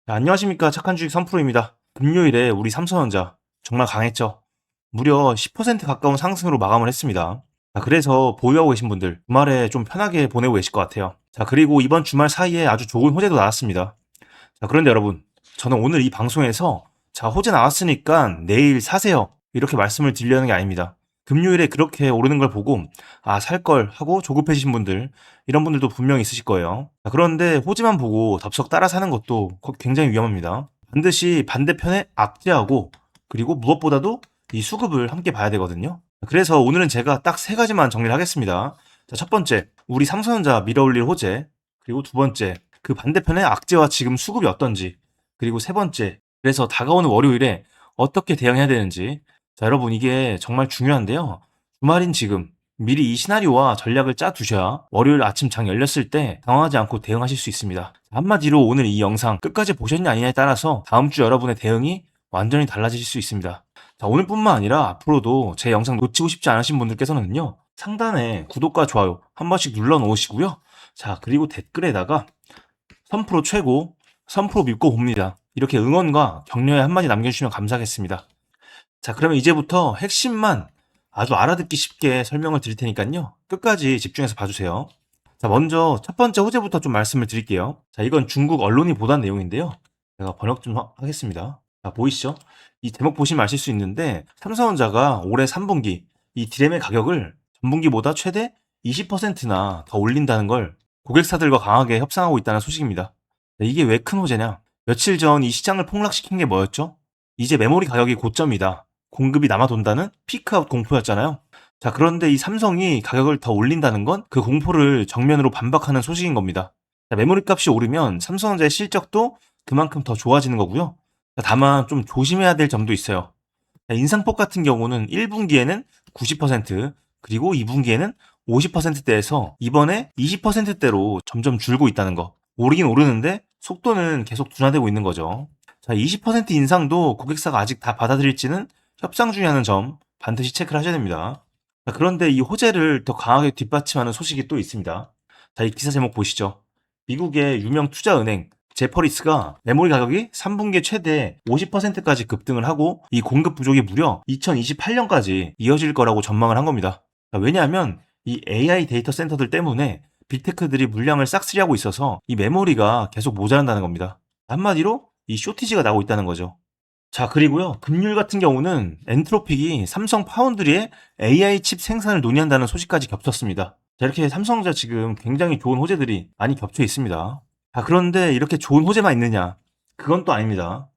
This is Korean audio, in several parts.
자, 안녕하십니까. 착한 주식 선프로입니다. 금요일에 우리 삼성전자 정말 강했죠. 무려 10% 가까운 상승으로 마감을 했습니다. 자, 그래서 보유하고 계신 분들 주말에 좀 편하게 보내고 계실 것 같아요. 자, 그리고 이번 주말 사이에 아주 좋은 호재도 나왔습니다. 자, 그런데 여러분, 저는 오늘 이 방송에서 자, 호재 나왔으니까 내일 사세요, 이렇게 말씀을 드리려는 게 아닙니다. 금요일에 그렇게 오르는 걸 보고 살 걸 하고 조급해지신 분들, 이런 분들도 분명히 있으실 거예요. 자, 그런데 호재만 보고 덥석 따라 사는 것도 굉장히 위험합니다. 반드시 반대편에 악재하고, 그리고 무엇보다도 이 수급을 함께 봐야 되거든요. 그래서 오늘은 제가 딱 세 가지만 정리를 하겠습니다. 자, 첫 번째, 우리 삼성전자 밀어올릴 호재. 그리고 두 번째, 그 반대편의 악재와 지금 수급이 어떤지. 그리고 세 번째, 그래서 다가오는 월요일에 어떻게 대응해야 되는지. 자, 여러분, 이게 정말 중요한데요. 주말인 지금 미리 이 시나리오와 전략을 짜 두셔야 월요일 아침 장 열렸을 때 당황하지 않고 대응하실 수 있습니다. 한마디로 오늘 이 영상 끝까지 보셨냐 아니냐에 따라서 다음 주 여러분의 대응이 완전히 달라지실 수 있습니다. 자, 오늘뿐만 아니라 앞으로도 제 영상 놓치고 싶지 않으신 분들께서는요, 상단에 구독과 좋아요 한 번씩 눌러 놓으시고요. 자, 그리고 댓글에다가 선프로 최고, 선프로 믿고 봅니다, 이렇게 응원과 격려의 한마디 남겨주시면 감사하겠습니다. 자, 그러면 이제부터 핵심만 아주 알아듣기 쉽게 설명을 드릴 테니까요, 끝까지 집중해서 봐주세요. 자, 먼저 첫 번째 호재부터 좀 말씀을 드릴게요. 자, 이건 중국 언론이 보도한 내용인데요. 제가 번역 좀 하겠습니다. 자, 보이시죠? 이 제목 보시면 아실 수 있는데, 삼성전자가 올해 3분기 이 디램의 가격을 전분기보다 최대 20%나 더 올린다는 걸 고객사들과 강하게 협상하고 있다는 소식입니다. 자, 이게 왜 큰 호재냐? 며칠 전 이 시장을 폭락시킨 게 뭐였죠? 이제 메모리 가격이 고점이다, 공급이 남아돈다는 피크아웃 공포였잖아요. 자, 그런데 이 삼성이 가격을 더 올린다는 건 그 공포를 정면으로 반박하는 소식인 겁니다. 자, 메모리 값이 오르면 삼성전자의 실적도 그만큼 더 좋아지는 거고요. 자, 다만 좀 조심해야 될 점도 있어요. 자, 인상폭 같은 경우는 1분기에는 90%, 그리고 2분기에는 50%대에서 이번에 20%대로 점점 줄고 있다는 거. 오르긴 오르는데 속도는 계속 둔화되고 있는 거죠. 자, 20% 인상도 고객사가 아직 다 받아들일지는 협상 중이라는 점 반드시 체크를 하셔야 됩니다. 자, 그런데 이 호재를 더 강하게 뒷받침하는 소식이 또 있습니다. 자, 이 기사 제목 보시죠. 미국의 유명 투자은행 제퍼리스가 메모리 가격이 3분기에 최대 50%까지 급등을 하고 이 공급 부족이 무려 2028년까지 이어질 거라고 전망을 한 겁니다. 자, 왜냐하면 이 AI 데이터 센터들 때문에 빅테크들이 물량을 싹쓸이하고 있어서 이 메모리가 계속 모자란다는 겁니다. 한마디로 이 쇼티지가 나고 있다는 거죠. 자, 그리고요, 금요일 같은 경우는 엔트로픽이 삼성 파운드리의 AI 칩 생산을 논의한다는 소식까지 겹쳤습니다. 자, 이렇게 삼성전자 지금 굉장히 좋은 호재들이 많이 겹쳐 있습니다. 자, 그런데 이렇게 좋은 호재만 있느냐? 그건 또 아닙니다.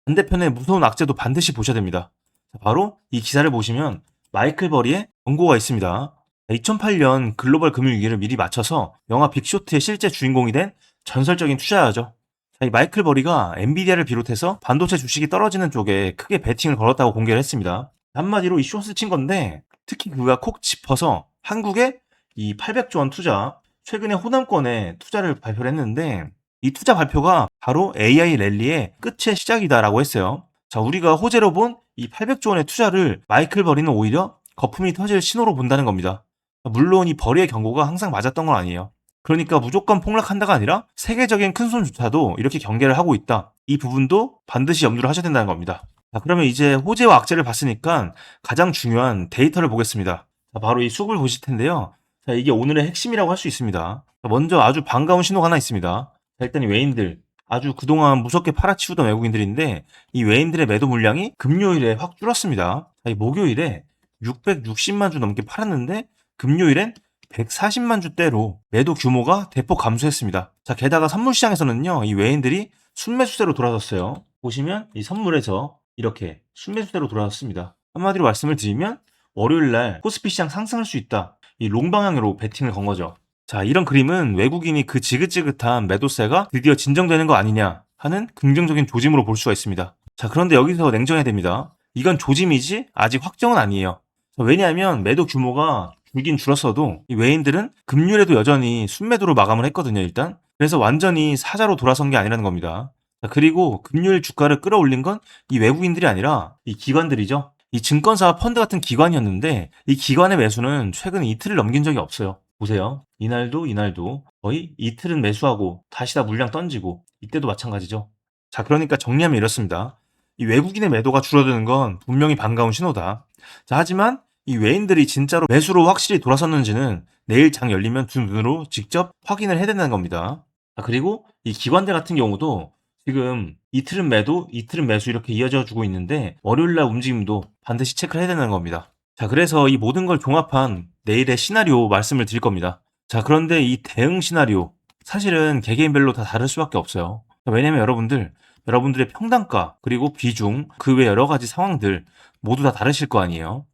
반대편에 무서운 악재도 반드시 보셔야 됩니다. 자, 바로 이 기사를 보시면 마이클 버리의 경고가 있습니다. 2008년 글로벌 금융위기를 미리 맞춰서 영화 빅쇼트의 실제 주인공이 된 전설적인 투자자죠. 자, 이 마이클 버리가 엔비디아를 비롯해서 반도체 주식이 떨어지는 쪽에 크게 베팅을 걸었다고 공개를 했습니다. 한마디로 이 숏을 친 건데, 특히 그가 콕 짚어서 한국에 이 800조 원 투자, 최근에 호남권에 투자를 발표를 했는데, 이 투자 발표가 바로 AI 랠리의 끝의 시작이다라고 했어요. 자, 우리가 호재로 본 이 800조 원의 투자를 마이클 버리는 오히려 거품이 터질 신호로 본다는 겁니다. 물론 이 버리의 경고가 항상 맞았던 건 아니에요. 그러니까 무조건 폭락한다가 아니라 세계적인 큰손조차도 이렇게 경계를 하고 있다, 이 부분도 반드시 염두를 하셔야 된다는 겁니다. 자, 그러면 이제 호재와 악재를 봤으니까 가장 중요한 데이터를 보겠습니다. 자, 바로 이 수급을 보실 텐데요. 자, 이게 오늘의 핵심이라고 할 수 있습니다. 자, 먼저 아주 반가운 신호가 하나 있습니다. 자, 일단 이 외인들, 아주 그동안 무섭게 팔아치우던 외국인들인데, 이 외인들의 매도 물량이 금요일에 확 줄었습니다. 자, 이 목요일에 660만 주 넘게 팔았는데 금요일엔 140만 주대로 매도 규모가 대폭 감소했습니다. 자, 게다가 선물 시장에서는요, 이 외인들이 순매수세로 돌아섰어요. 보시면 이 선물에서 이렇게 순매수세로 돌아섰습니다. 한마디로 말씀을 드리면 월요일 날 코스피 시장 상승할 수 있다, 이 롱 방향으로 베팅을 건 거죠. 자, 이런 그림은 외국인이 그 지긋지긋한 매도세가 드디어 진정되는 거 아니냐 하는 긍정적인 조짐으로 볼 수가 있습니다. 자, 그런데 여기서 냉정해야 됩니다. 이건 조짐이지 아직 확정은 아니에요. 자, 왜냐하면 매도 규모가 줄긴 줄었어도 이 외인들은 금요일에도 여전히 순매도로 마감을 했거든요, 일단. 그래서 완전히 사자로 돌아선 게 아니라는 겁니다. 자, 그리고 금요일 주가를 끌어올린 건 이 외국인들이 아니라 이 기관들이죠. 이 증권사와 펀드 같은 기관이었는데, 이 기관의 매수는 최근 이틀을 넘긴 적이 없어요. 보세요. 이날도 거의 이틀은 매수하고 다시 다 물량 던지고, 이때도 마찬가지죠. 자, 그러니까 정리하면 이렇습니다. 이 외국인의 매도가 줄어드는 건 분명히 반가운 신호다. 자, 하지만 이 외인들이 진짜로 매수로 확실히 돌아섰는지는 내일 장 열리면 두 눈으로 직접 확인을 해야 된다는 겁니다. 자, 그리고 이 기관대 같은 경우도 지금 이틀은 매도, 이틀은 매수 이렇게 이어져 주고 있는데 월요일 날 움직임도 반드시 체크를 해야 된다는 겁니다. 자, 그래서 이 모든 걸 종합한 내일의 시나리오 말씀을 드릴 겁니다. 자, 그런데 이 대응 시나리오 사실은 개개인별로 다 다를 수밖에 없어요. 왜냐면 여러분들의 평단가 그리고 비중 그 외 여러 가지 상황들 모두 다 다르실 거 아니에요.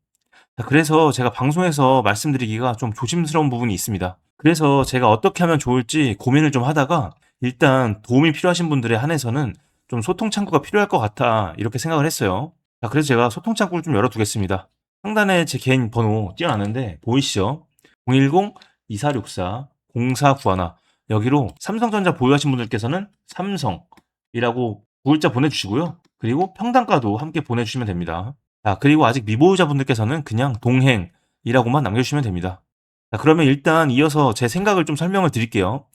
자, 그래서 제가 방송에서 말씀드리기가 좀 조심스러운 부분이 있습니다. 그래서 제가 어떻게 하면 좋을지 고민을 좀 하다가 일단 도움이 필요하신 분들에 한해서는 좀 소통 창구가 필요할 것 같아 이렇게 생각을 했어요. 자, 그래서 제가 소통 창구를 좀 열어두겠습니다. 상단에 제 개인 번호 띄워놨는데 보이시죠? 010-2464-0491 여기로 삼성전자 보유하신 분들께서는 삼성이라고 두 글자 보내주시고요. 그리고 평단가도 함께 보내주시면 됩니다. 자, 그리고 아직 미보유자분들께서는 그냥 동행이라고만 남겨주시면 됩니다. 자, 그러면 일단 이어서 제 생각을 좀 설명을 드릴게요.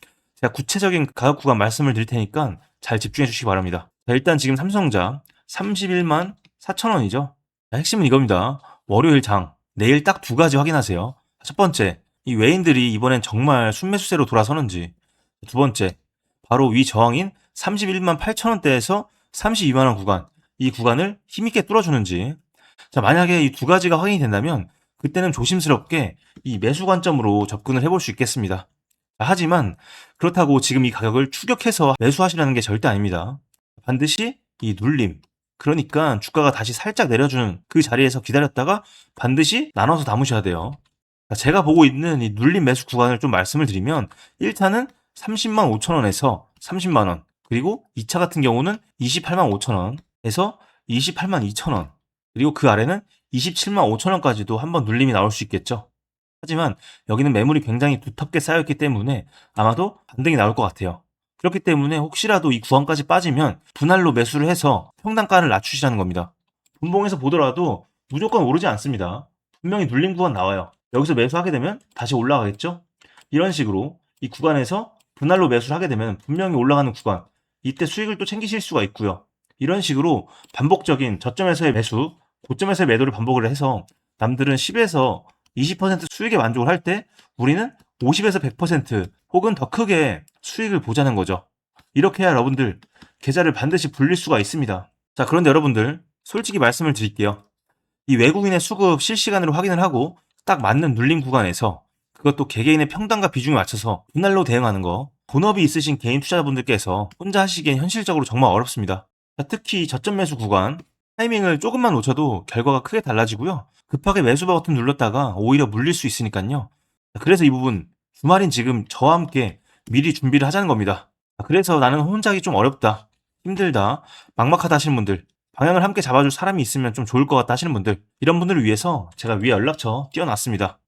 제가 구체적인 가격 구간 말씀을 드릴 테니까 잘 집중해 주시기 바랍니다. 자, 일단 지금 삼성전자 31만 4천 원이죠. 자, 핵심은 이겁니다. 월요일 장, 내일 딱 두 가지 확인하세요. 첫 번째, 이 외인들이 이번엔 정말 순매수세로 돌아서는지. 두 번째, 바로 위 저항인 31만 8천 원대에서 32만 원 구간, 이 구간을 힘있게 뚫어주는지. 자, 만약에 이 두 가지가 확인이 된다면 그때는 조심스럽게 이 매수 관점으로 접근을 해볼 수 있겠습니다. 자, 하지만 그렇다고 지금 이 가격을 추격해서 매수하시라는 게 절대 아닙니다. 반드시 이 눌림, 그러니까 주가가 다시 살짝 내려주는 그 자리에서 기다렸다가 반드시 나눠서 담으셔야 돼요. 자, 제가 보고 있는 이 눌림 매수 구간을 좀 말씀을 드리면 1차는 30만 5천 원에서 30만 원, 그리고 2차 같은 경우는 28만 5천 원에서 28만 2천 원, 그리고 그 아래는 27만 5천 원까지도 한번 눌림이 나올 수 있겠죠. 하지만 여기는 매물이 굉장히 두텁게 쌓여있기 때문에 아마도 반등이 나올 것 같아요. 그렇기 때문에 혹시라도 이 구간까지 빠지면 분할로 매수를 해서 평단가를 낮추시라는 겁니다. 분봉에서 보더라도 무조건 오르지 않습니다. 분명히 눌림 구간 나와요. 여기서 매수하게 되면 다시 올라가겠죠? 이런 식으로 이 구간에서 분할로 매수를 하게 되면 분명히 올라가는 구간, 이때 수익을 또 챙기실 수가 있고요. 이런 식으로 반복적인 저점에서의 매수, 고점에서의 매도를 반복을 해서 남들은 10에서 20% 수익에 만족을 할 때 우리는 50에서 100% 혹은 더 크게 수익을 보자는 거죠. 이렇게 해야 여러분들 계좌를 반드시 불릴 수가 있습니다. 자, 그런데 여러분들 솔직히 말씀을 드릴게요. 이 외국인의 수급 실시간으로 확인을 하고 딱 맞는 눌림 구간에서 그것도 개개인의 평단과 비중에 맞춰서 분할로 대응하는 거, 본업이 있으신 개인 투자자분들께서 혼자 하시기엔 현실적으로 정말 어렵습니다. 자, 특히 저점 매수 구간 타이밍을 조금만 놓쳐도 결과가 크게 달라지고요. 급하게 매수 버튼 눌렀다가 오히려 물릴 수 있으니까요. 그래서 이 부분 주말인 지금 저와 함께 미리 준비를 하자는 겁니다. 그래서 나는 혼자 하기 좀 어렵다, 힘들다, 막막하다 하시는 분들, 방향을 함께 잡아줄 사람이 있으면 좀 좋을 것 같다 하시는 분들, 이런 분들을 위해서 제가 위에 연락처 띄워놨습니다.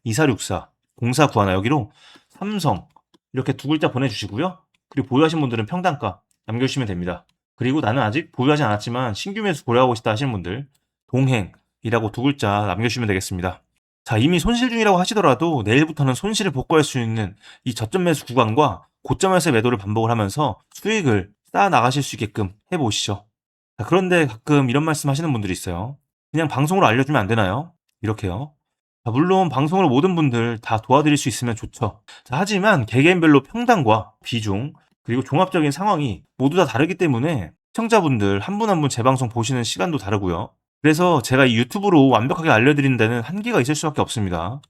010-2464-0491 여기로 삼성 이렇게 두 글자 보내주시고요. 그리고 보유하신 분들은 평단가 남겨주시면 됩니다. 그리고 나는 아직 보유하지 않았지만 신규 매수 고려하고 싶다 하시는 분들 동행이라고 두 글자 남겨주시면 되겠습니다. 자, 이미 손실 중이라고 하시더라도 내일부터는 손실을 복구할 수 있는 이 저점 매수 구간과 고점에서의 매도를 반복을 하면서 수익을 쌓아 나가실 수 있게끔 해보시죠. 자, 그런데 가끔 이런 말씀 하시는 분들이 있어요. 그냥 방송으로 알려주면 안 되나요? 이렇게요. 자, 물론 방송으로 모든 분들 다 도와드릴 수 있으면 좋죠. 자, 하지만 개개인별로 평단과 비중 그리고 종합적인 상황이 모두 다 다르기 때문에 시청자분들 한 분 한 분 제 방송 보시는 시간도 다르고요. 그래서 제가 이 유튜브로 완벽하게 알려드리는 데는 한계가 있을 수밖에 없습니다.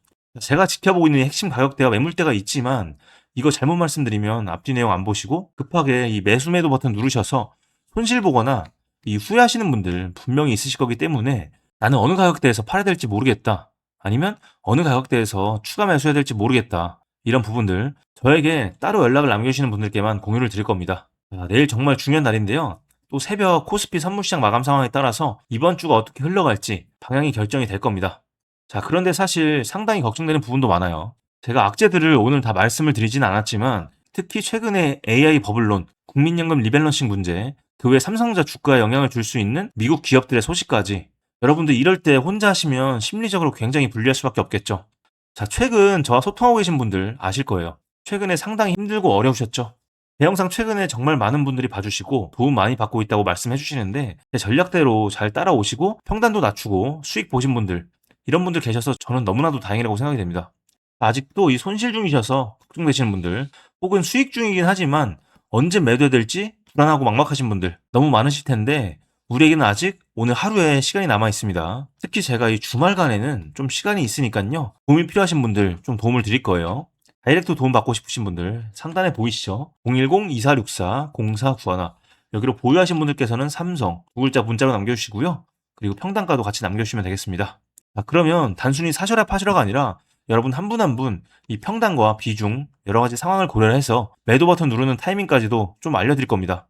제가 지켜보고 있는 핵심 가격대와 매물대가 있지만 이거 잘못 말씀드리면 앞뒤 내용 안 보시고 급하게 이 매수 매도 버튼 누르셔서 손실 보거나 이 후회하시는 분들 분명히 있으실 거기 때문에 나는 어느 가격대에서 팔아야 될지 모르겠다, 아니면 어느 가격대에서 추가 매수해야 될지 모르겠다, 이런 부분들 저에게 따로 연락을 남겨주시는 분들께만 공유를 드릴 겁니다. 자, 내일 정말 중요한 날인데요. 또 새벽 코스피 선물시장 마감 상황에 따라서 이번 주가 어떻게 흘러갈지 방향이 결정이 될 겁니다. 자, 그런데 사실 상당히 걱정되는 부분도 많아요. 제가 악재들을 오늘 다 말씀을 드리진 않았지만 특히 최근에 AI 버블론, 국민연금 리밸런싱 문제, 그 외 삼성전자 주가에 영향을 줄 수 있는 미국 기업들의 소식까지 여러분들 이럴 때 혼자 하시면 심리적으로 굉장히 불리할 수밖에 없겠죠. 자, 최근 저와 소통하고 계신 분들 아실 거예요. 최근에 상당히 힘들고 어려우셨죠. 제 영상 최근에 정말 많은 분들이 봐주시고 도움 많이 받고 있다고 말씀해 주시는데 제 전략대로 잘 따라오시고 평단도 낮추고 수익 보신 분들, 이런 분들 계셔서 저는 너무나도 다행이라고 생각이 됩니다. 아직도 이 손실 중이셔서 걱정되시는 분들, 혹은 수익 중이긴 하지만 언제 매도해야 될지 불안하고 막막하신 분들 너무 많으실 텐데, 우리에게는 아직 오늘 하루에 시간이 남아 있습니다. 특히 제가 이 주말간에는 좀 시간이 있으니까요, 도움이 필요하신 분들 좀 도움을 드릴 거예요. 다이렉트 도움 받고 싶으신 분들 상단에 보이시죠? 010-2464-0491, 여기로 보유하신 분들께서는 삼성 두 글자 문자로 남겨주시고요. 그리고 평단가도 같이 남겨주시면 되겠습니다. 자, 그러면 단순히 사셔라 파셔라가 아니라 여러분 한 분 한 분 이 평단과 비중, 여러 가지 상황을 고려해서 매도 버튼 누르는 타이밍까지도 좀 알려드릴 겁니다.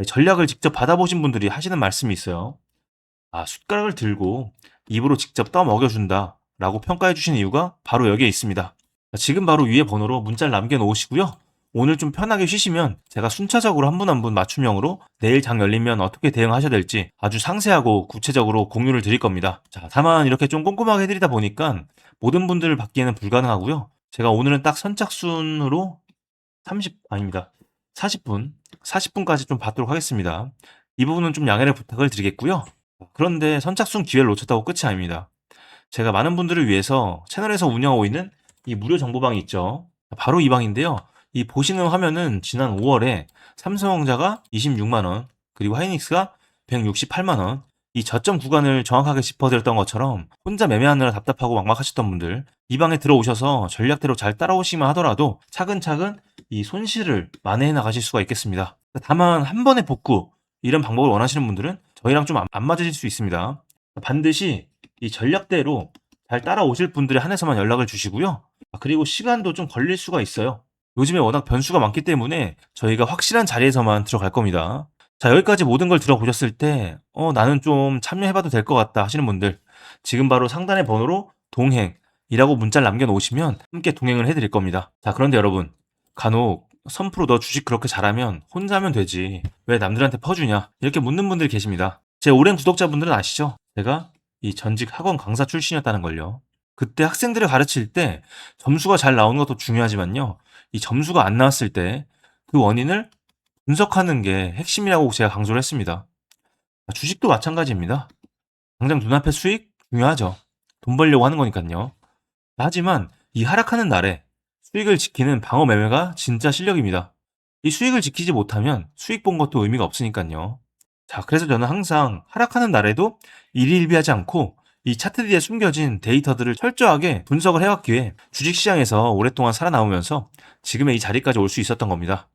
전략을 직접 받아보신 분들이 하시는 말씀이 있어요. 숟가락을 들고 입으로 직접 떠먹여준다 라고 평가해 주신 이유가 바로 여기에 있습니다. 지금 바로 위에 번호로 문자를 남겨 놓으시고요. 오늘 좀 편하게 쉬시면 제가 순차적으로 한 분 한 분 맞춤형으로 내일 장 열리면 어떻게 대응하셔야 될지 아주 상세하고 구체적으로 공유를 드릴 겁니다. 자, 다만 이렇게 좀 꼼꼼하게 해드리다 보니까 모든 분들을 받기에는 불가능하고요. 제가 오늘은 딱 선착순으로 40분까지 좀 받도록 하겠습니다. 이 부분은 좀 양해를 부탁을 드리겠고요. 그런데 선착순 기회를 놓쳤다고 끝이 아닙니다. 제가 많은 분들을 위해서 채널에서 운영하고 있는 이 무료 정보방이 있죠. 바로 이 방인데요. 이 보시는 화면은 지난 5월에 삼성전자가 26만원, 그리고 하이닉스가 168만원, 이 저점 구간을 정확하게 짚어드렸던 것처럼 혼자 매매하느라 답답하고 막막하셨던 분들, 이 방에 들어오셔서 전략대로 잘 따라오시면 하더라도 차근차근 이 손실을 만회해 나가실 수가 있겠습니다. 다만 한 번의 복구, 이런 방법을 원하시는 분들은 저희랑 좀 안 맞으실 수 있습니다. 반드시 이 전략대로 잘 따라오실 분들에 한해서만 연락을 주시고요. 그리고 시간도 좀 걸릴 수가 있어요. 요즘에 워낙 변수가 많기 때문에 저희가 확실한 자리에서만 들어갈 겁니다. 자, 여기까지 모든 걸 들어보셨을 때 나는 좀 참여해봐도 될 것 같다 하시는 분들, 지금 바로 상단의 번호로 동행이라고 문자를 남겨놓으시면 함께 동행을 해드릴 겁니다. 자, 그런데 여러분, 간혹 선프로 너 주식 그렇게 잘하면 혼자 하면 되지 왜 남들한테 퍼주냐, 이렇게 묻는 분들이 계십니다. 제 오랜 구독자분들은 아시죠? 제가 이 전직 학원 강사 출신이었다는 걸요. 그때 학생들을 가르칠 때 점수가 잘 나오는 것도 중요하지만요, 이 점수가 안 나왔을 때 그 원인을 분석하는 게 핵심이라고 제가 강조를 했습니다. 주식도 마찬가지입니다. 당장 눈앞의 수익 중요하죠. 돈 벌려고 하는 거니까요. 하지만 이 하락하는 날에 수익을 지키는 방어 매매가 진짜 실력입니다. 이 수익을 지키지 못하면 수익 본 것도 의미가 없으니까요. 자, 그래서 저는 항상 하락하는 날에도 일희일비하지 않고 이 차트 뒤에 숨겨진 데이터들을 철저하게 분석을 해왔기에 주식시장에서 오랫동안 살아남으면서 지금의 이 자리까지 올 수 있었던 겁니다.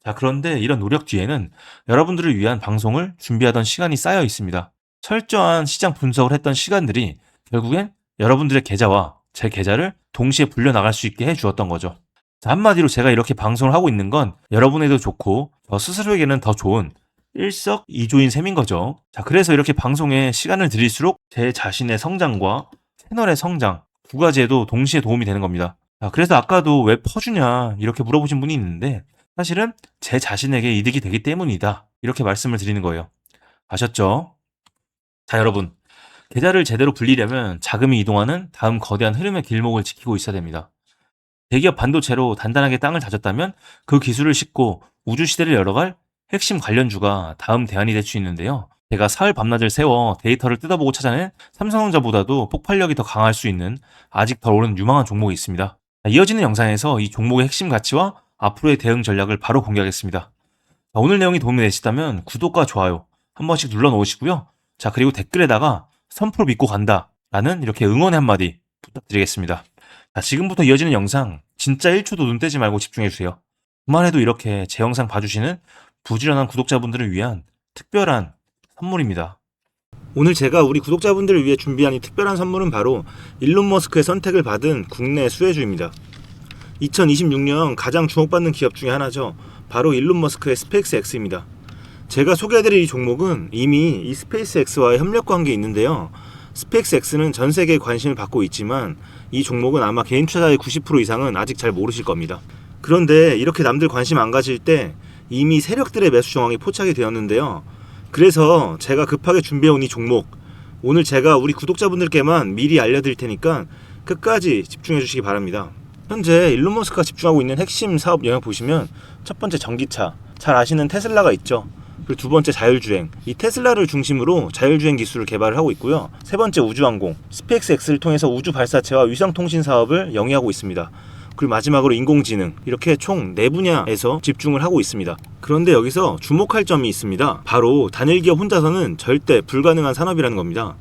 자, 그런데 이런 노력 뒤에는 여러분들을 위한 방송을 준비하던 시간이 쌓여 있습니다. 철저한 시장 분석을 했던 시간들이 결국엔 여러분들의 계좌와 제 계좌를 동시에 불려나갈 수 있게 해주었던 거죠. 자, 한마디로 제가 이렇게 방송을 하고 있는 건 여러분에도 좋고 저 스스로에게는 더 좋은 일석이조인 셈인 거죠. 자, 그래서 이렇게 방송에 시간을 들일수록 제 자신의 성장과 채널의 성장 두 가지에도 동시에 도움이 되는 겁니다. 자, 그래서 아까도 왜 퍼주냐 이렇게 물어보신 분이 있는데, 사실은 제 자신에게 이득이 되기 때문이다, 이렇게 말씀을 드리는 거예요. 아셨죠? 자, 여러분, 계좌를 제대로 불리려면 자금이 이동하는 다음 거대한 흐름의 길목을 지키고 있어야 됩니다. 대기업 반도체로 단단하게 땅을 다졌다면 그 기술을 싣고 우주시대를 열어갈 핵심 관련주가 다음 대안이 될 수 있는데요. 제가 사흘 밤낮을 세워 데이터를 뜯어보고 찾아낸 삼성전자보다도 폭발력이 더 강할 수 있는 아직 덜 오른 유망한 종목이 있습니다. 이어지는 영상에서 이 종목의 핵심 가치와 앞으로의 대응 전략을 바로 공개하겠습니다. 오늘 내용이 도움이 되시다면 구독과 좋아요 한 번씩 눌러 놓으시고요. 자, 그리고 댓글에다가 3% 믿고 간다 라는 이렇게 응원의 한마디 부탁드리겠습니다. 자, 지금부터 이어지는 영상 진짜 1초도 눈 떼지 말고 집중해주세요. 그만해도 이렇게 제 영상 봐주시는 부지런한 구독자분들을 위한 특별한 선물입니다. 오늘 제가 우리 구독자분들을 위해 준비한 이 특별한 선물은 바로 일론 머스크의 선택을 받은 국내 수혜주입니다. 2026년 가장 주목받는 기업 중에 하나죠. 바로 일론 머스크의 스페이스X입니다. 제가 소개해드릴 이 종목은 이미 이 스페이스X와의 협력 관계에 있는데요. 스페이스X는 전 세계에 관심을 받고 있지만 이 종목은 아마 개인 투자자의 90% 이상은 아직 잘 모르실 겁니다. 그런데 이렇게 남들 관심 안 가질 때 이미 세력들의 매수 정황이 포착이 되었는데요. 그래서 제가 급하게 준비해온 이 종목, 오늘 제가 우리 구독자분들께만 미리 알려드릴 테니까 끝까지 집중해 주시기 바랍니다. 현재 일론 머스크가 집중하고 있는 핵심 사업 영역 보시면 첫 번째 전기차, 잘 아시는 테슬라가 있죠. 그리고 두 번째 자율주행, 이 테슬라를 중심으로 자율주행 기술을 개발을 하고 있고요. 세 번째 우주항공, 스페이스X를 통해서 우주 발사체와 위성통신 사업을 영위하고 있습니다. 그리고 마지막으로 인공지능, 이렇게 총 4분야에서 집중을 하고 있습니다. 그런데 여기서 주목할 점이 있습니다. 바로 단일 기업 혼자서는 절대 불가능한 산업이라는 겁니다.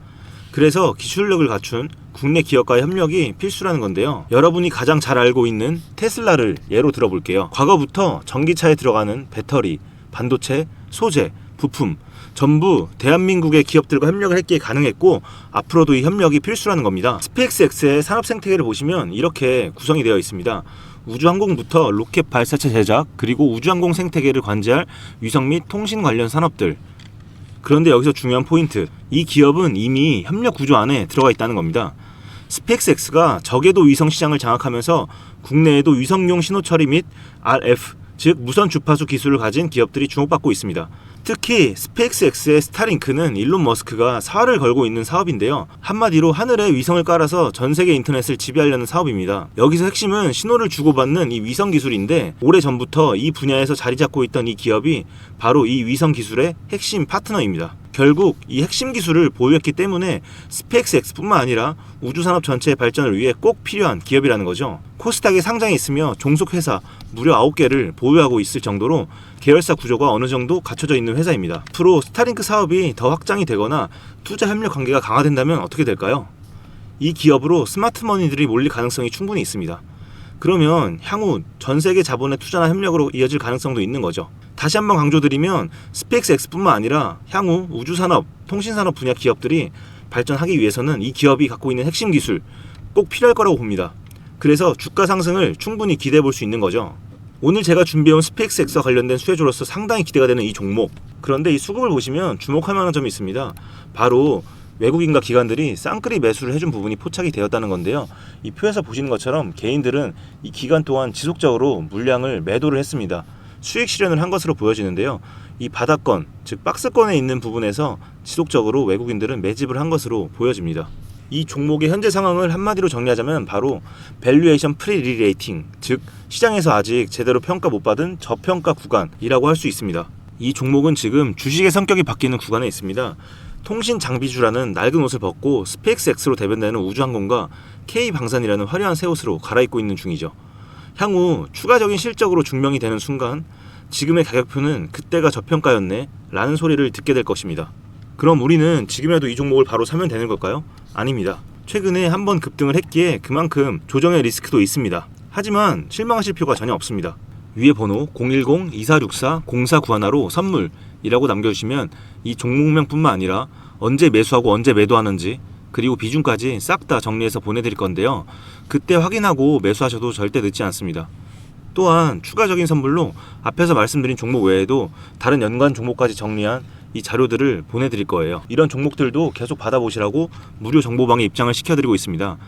그래서 기술력을 갖춘 국내 기업과의 협력이 필수라는 건데요. 여러분이 가장 잘 알고 있는 테슬라를 예로 들어볼게요. 과거부터 전기차에 들어가는 배터리, 반도체, 소재, 부품 전부 대한민국의 기업들과 협력을 했기에 가능했고 앞으로도 이 협력이 필수라는 겁니다. 스페이스X의 산업 생태계를 보시면 이렇게 구성이 되어 있습니다. 우주항공부터 로켓 발사체 제작, 그리고 우주항공 생태계를 관제할 위성 및 통신 관련 산업들. 그런데 여기서 중요한 포인트, 이 기업은 이미 협력 구조 안에 들어가 있다는 겁니다. 스페이스X가 저궤도 위성 시장을 장악하면서 국내에도 위성용 신호 처리 및 RF, 즉 무선 주파수 기술을 가진 기업들이 주목받고 있습니다. 특히 스페이스X의 스타링크는 일론 머스크가 사활을 걸고 있는 사업인데요. 한마디로 하늘에 위성을 깔아서 전 세계 인터넷을 지배하려는 사업입니다. 여기서 핵심은 신호를 주고받는 이 위성 기술인데 오래전부터 이 분야에서 자리 잡고 있던 이 기업이 바로 이 위성 기술의 핵심 파트너입니다. 결국 이 핵심 기술을 보유했기 때문에 스페이스X뿐만 아니라 우주산업 전체의 발전을 위해 꼭 필요한 기업이라는 거죠. 코스닥에 상장해 있으며 종속회사 무려 9개를 보유하고 있을 정도로 계열사 구조가 어느 정도 갖춰져 있는 회사입니다. 앞으로 스타링크 사업이 더 확장이 되거나 투자 협력 관계가 강화된다면 어떻게 될까요? 이 기업으로 스마트머니들이 몰릴 가능성이 충분히 있습니다. 그러면 향후 전 세계 자본의 투자나 협력으로 이어질 가능성도 있는 거죠. 다시 한번 강조드리면 스페이스X뿐만 아니라 향후 우주산업, 통신산업 분야 기업들이 발전하기 위해서는 이 기업이 갖고 있는 핵심 기술 꼭 필요할 거라고 봅니다. 그래서 주가 상승을 충분히 기대해 볼 수 있는 거죠. 오늘 제가 준비해온 스페이스X와 관련된 수혜주로서 상당히 기대가 되는 이 종목. 그런데 이 수급을 보시면 주목할 만한 점이 있습니다. 바로 외국인과 기관들이 쌍끌이 매수를 해준 부분이 포착이 되었다는 건데요. 이 표에서 보시는 것처럼 개인들은 이 기간 동안 지속적으로 물량을 매도를 했습니다. 수익 실현을 한 것으로 보여지는데요. 이 바닥권, 즉 박스권에 있는 부분에서 지속적으로 외국인들은 매집을 한 것으로 보여집니다. 이 종목의 현재 상황을 한마디로 정리하자면 바로 밸류에이션 프리리레이팅, 즉 시장에서 아직 제대로 평가 못 받은 저평가 구간이라고 할 수 있습니다. 이 종목은 지금 주식의 성격이 바뀌는 구간에 있습니다. 통신 장비주라는 낡은 옷을 벗고 스페이스X로 대변되는 우주항공과 K방산이라는 화려한 새 옷으로 갈아입고 있는 중이죠. 향후 추가적인 실적으로 증명이 되는 순간 지금의 가격표는 그때가 저평가였네 라는 소리를 듣게 될 것입니다. 그럼 우리는 지금이라도 이 종목을 바로 사면 되는 걸까요? 아닙니다. 최근에 한번 급등을 했기에 그만큼 조정의 리스크도 있습니다. 하지만 실망하실 필요가 전혀 없습니다. 위에 번호 010-2464-0491로 선물이라고 남겨주시면 이 종목명뿐만 아니라 언제 매수하고 언제 매도하는지 그리고 비중까지 싹 다 정리해서 보내드릴 건데요. 그때 확인하고 매수하셔도 절대 늦지 않습니다. 또한 추가적인 선물로 앞에서 말씀드린 종목 외에도 다른 연관 종목까지 정리한 이 자료들을 보내드릴 거예요. 이런 종목들도 계속 받아보시라고 무료 정보방에 입장을 시켜드리고 있습니다.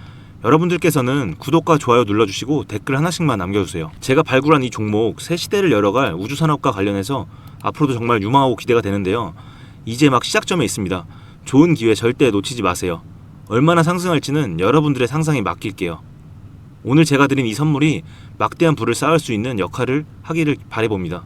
여러분들께서는 구독과 좋아요 눌러주시고 댓글 하나씩만 남겨주세요. 제가 발굴한 이 종목 새 시대를 열어갈 우주산업과 관련해서 앞으로도 정말 유망하고 기대가 되는데요. 이제 막 시작점에 있습니다. 좋은 기회 절대 놓치지 마세요. 얼마나 상승할지는 여러분들의 상상에 맡길게요. 오늘 제가 드린 이 선물이 막대한 부를 쌓을 수 있는 역할을 하기를 바라봅니다.